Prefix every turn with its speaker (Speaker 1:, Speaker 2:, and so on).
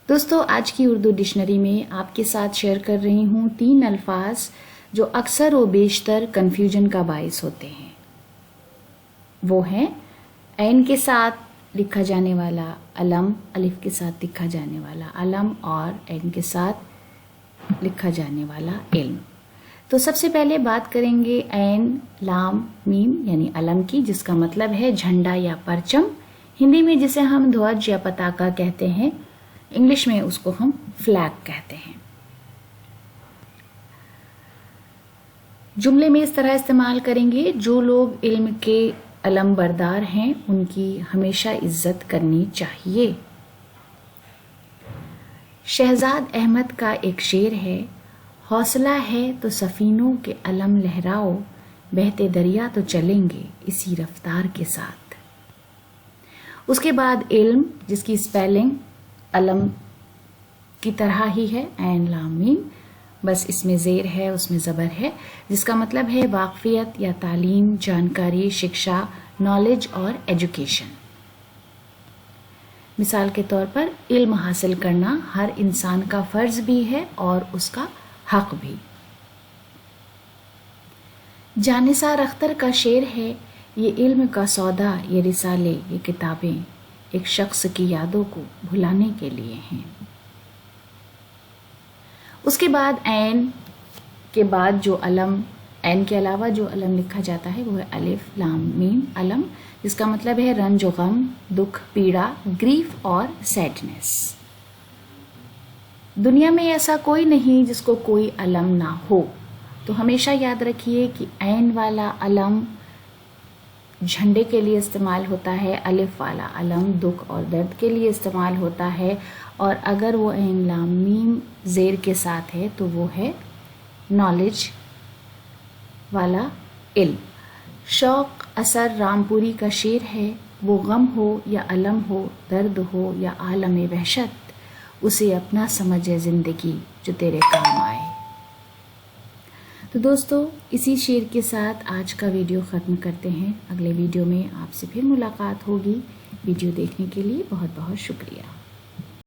Speaker 1: دوستو آج کی اردو ڈکشنری میں آپ کے ساتھ شیئر کر رہی ہوں 3 الفاظ جو اکثر و بیشتر کنفیوژن کا باعث ہوتے ہیں. وہ ہیں عین کے ساتھ لکھا جانے والا علم، الف کے ساتھ لکھا جانے والا علم اور عین کے ساتھ لکھا جانے والا علم. تو سب سے پہلے بات کریں گے عین لام میم یعنی علم کی، جس کا مطلب ہے جھنڈا یا پرچم. ہندی میں جسے ہم دھوج یا پتاکا کہتے ہیں، انگلش میں اس کو ہم فلیگ کہتے ہیں. جملے میں اس طرح استعمال کریں گے: جو لوگ علم کے علم بردار ہیں ان کی ہمیشہ عزت کرنی چاہیے. شہزاد احمد کا ایک شعر ہے: حوصلہ ہے تو سفینوں کے علم لہراؤ، بہتے دریا تو چلیں گے اسی رفتار کے ساتھ. اس کے بعد علم، جس کی اسپیلنگ علم کی طرح ہی ہے، عین لام میم، بس اس میں زیر ہے، اس میں زبر ہے، جس کا مطلب ہے واقفیت یا تعلیم، جانکاری، شکشا، نالج اور ایجوکیشن. مثال کے طور پر علم حاصل کرنا ہر انسان کا فرض بھی ہے اور اس کا حق بھی. جانثار اختر کا شعر ہے: یہ علم کا سودا، یہ رسالے، یہ کتابیں ایک شخص کی یادوں کو بھلانے کے لیے ہیں. اس کے بعد عین کے بعد جو علم، عین کے علاوہ جو علم لکھا جاتا ہے وہ ہے الف لام میم علم، جس کا مطلب ہے رنج و غم، دکھ، پیڑا، گریف اور سیڈنس. دنیا میں ایسا کوئی نہیں جس کو کوئی علم نہ ہو. تو ہمیشہ یاد رکھیے کہ عین والا علم جھنڈے کے لیے استعمال ہوتا ہے، الف والا علم دکھ اور درد کے لیے استعمال ہوتا ہے، اور اگر وہ عین لام میم زیر کے ساتھ ہے تو وہ ہے نالج والا علم. شوق اثر رامپوری کا شعر ہے: وہ غم ہو یا علم ہو، درد ہو یا عالم وحشت، اسے اپنا سمجھے زندگی جو تیرے کام آئے. تو دوستو اسی شعر کے ساتھ آج کا ویڈیو ختم کرتے ہیں. اگلے ویڈیو میں آپ سے پھر ملاقات ہوگی. ویڈیو دیکھنے کے لیے بہت بہت شکریہ.